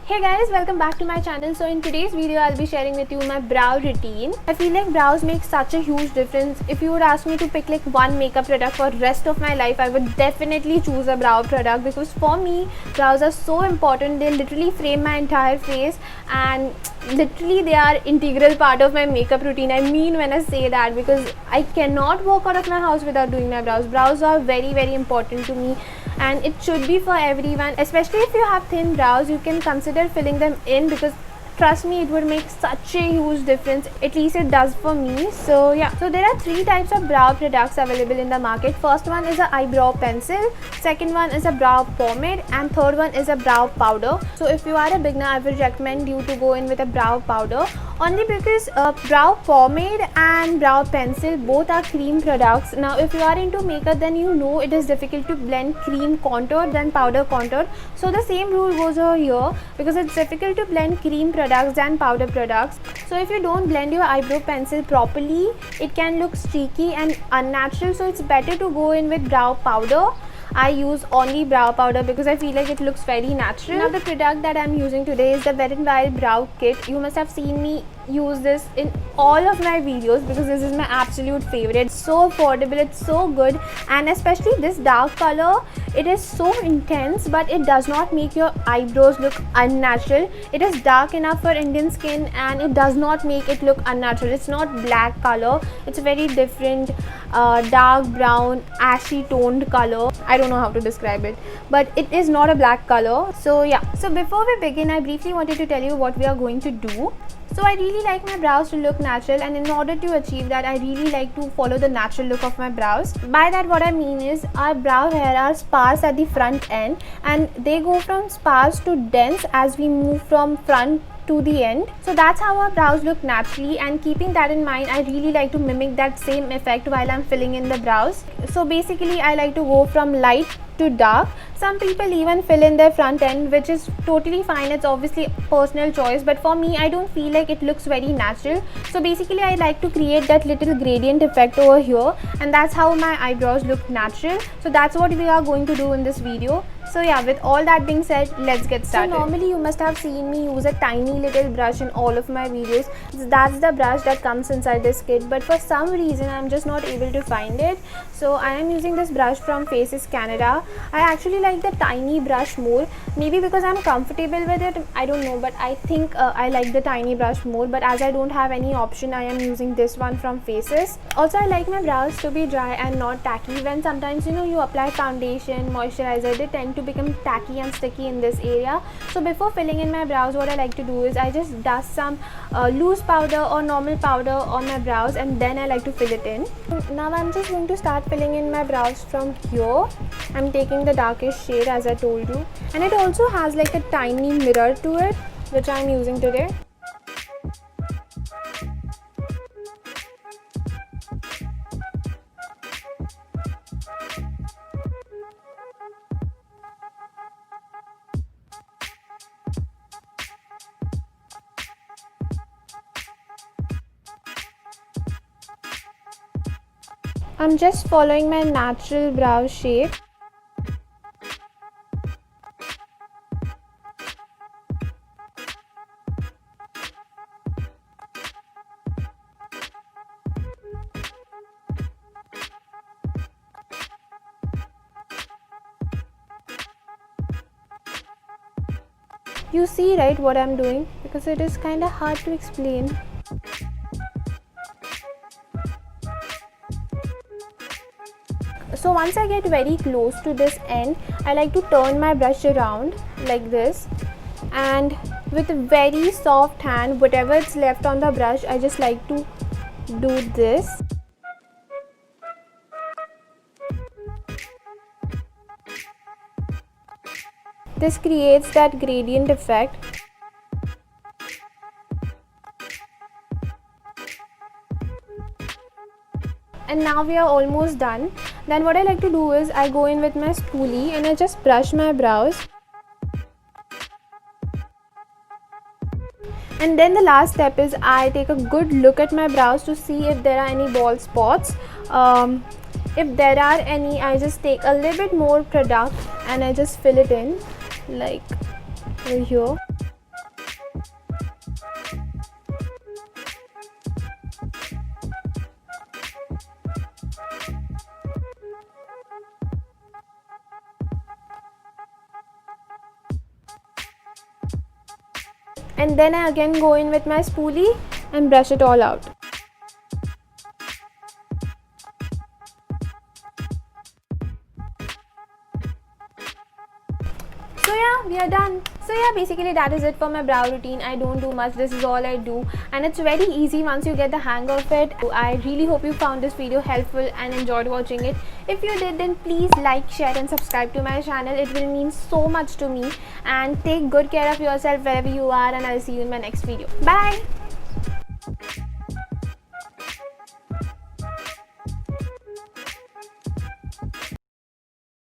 Hey guys, welcome back to my channel. So in today's video I'll be sharing with you my brow routine. I feel like brows make such a huge difference. If you would ask me to pick like one makeup product for rest of my life, I would definitely choose a brow product, because for me brows are so important. They literally frame my entire face and literally they are integral part of my makeup routine. I mean when I say that, because I cannot walk out of my house without doing my brows. Brows are very important to me, and it should be for everyone. Especially if you have thin brows, you can consider filling them in, because trust me, it would make such a huge difference. At least it does for me. So yeah, so there are three types of brow products available in the market. First one is a eyebrow pencil, second one is a brow pomade, and third one is a brow powder. So if you are a beginner, I would recommend you to go in with a brow powder, only because brow pomade and brow pencil both are cream products. Now if you are into makeup, then you know it is difficult to blend cream contour than powder contour. So the same rule goes over here, because it's difficult to blend cream products than powder products. So if you don't blend your eyebrow pencil properly, it can look streaky and unnatural. So it's better to go in with brow powder. I use only brow powder because I feel like it looks very natural. Now the product that I'm using today is the Wet n Wild Brow Kit. You must have seen me use this in all of my videos, because this is my absolute favorite. It's so affordable, it's so good, and especially this dark color, it is so intense but it does not make your eyebrows look unnatural. It is dark enough for Indian skin and it does not make it look unnatural. It's not black color, it's a very different dark brown ashy toned color. I don't know how to describe it, but it is not a black color. So yeah, so before we begin, I briefly wanted to tell you what we are going to do. So I really like my brows to look natural, and in order to achieve that, I really like to follow the natural look of my brows. By that what I mean is, our brow hair are sparse at the front end and they go from sparse to dense as we move from front to the end. So that's how our brows look naturally, and keeping that in mind, I really like to mimic that same effect while I'm filling in the brows. So basically I like to go from light to dark. Some people even fill in their front end, which is totally fine. It's obviously personal choice, but for me, I don't feel like it looks very natural. So basically I like to create that little gradient effect over here, and that's how my eyebrows look natural. So that's what we are going to do in this video. So yeah, with all that being said, let's get started. So normally you must have seen me use a tiny little brush in all of my videos. That's the brush that comes inside this kit, but for some reason I'm just not able to find it. So I am using this brush from Faces Canada. I actually like the tiny brush more, maybe because I'm comfortable with it, I don't know, but I think I like the tiny brush more. But as I don't have any option, I am using this one from Faces. Also, I like my brows to be dry and not tacky. When sometimes you apply foundation, moisturizer, they tend to become tacky and sticky in this area. So before filling in my brows, what I like to do is I just dust some loose powder or normal powder on my brows, and then I like to fill it in. Now I'm just going to start filling in my brows from here. I'm taking the darkest shade, as I told you, and it also has like a tiny mirror to it, which I'm using today. I'm just following my natural brow shape. You see, right, what I'm doing, because it is kind of hard to explain. So once I get very close to this end, I like to turn my brush around like this, and with a very soft hand, whatever is left on the brush, I just like to do this. This creates that gradient effect. And now we are almost done. Then what I like to do is I go in with my spoolie and I just brush my brows. And then the last step is I take a good look at my brows to see if there are any bald spots. If there are any, I just take a little bit more product and I just fill it in like over here. and then I again go in with my spoolie and brush it all out. So yeah, we are done. So yeah, basically that is it for my brow routine. I don't do much, this is all I do, and it's very easy once you get the hang of it. I really hope you found this video helpful and enjoyed watching it. If you did, then please like, share and subscribe to my channel. It will mean so much to me, and take good care of yourself wherever you are, and I'll see you in my next video. Bye.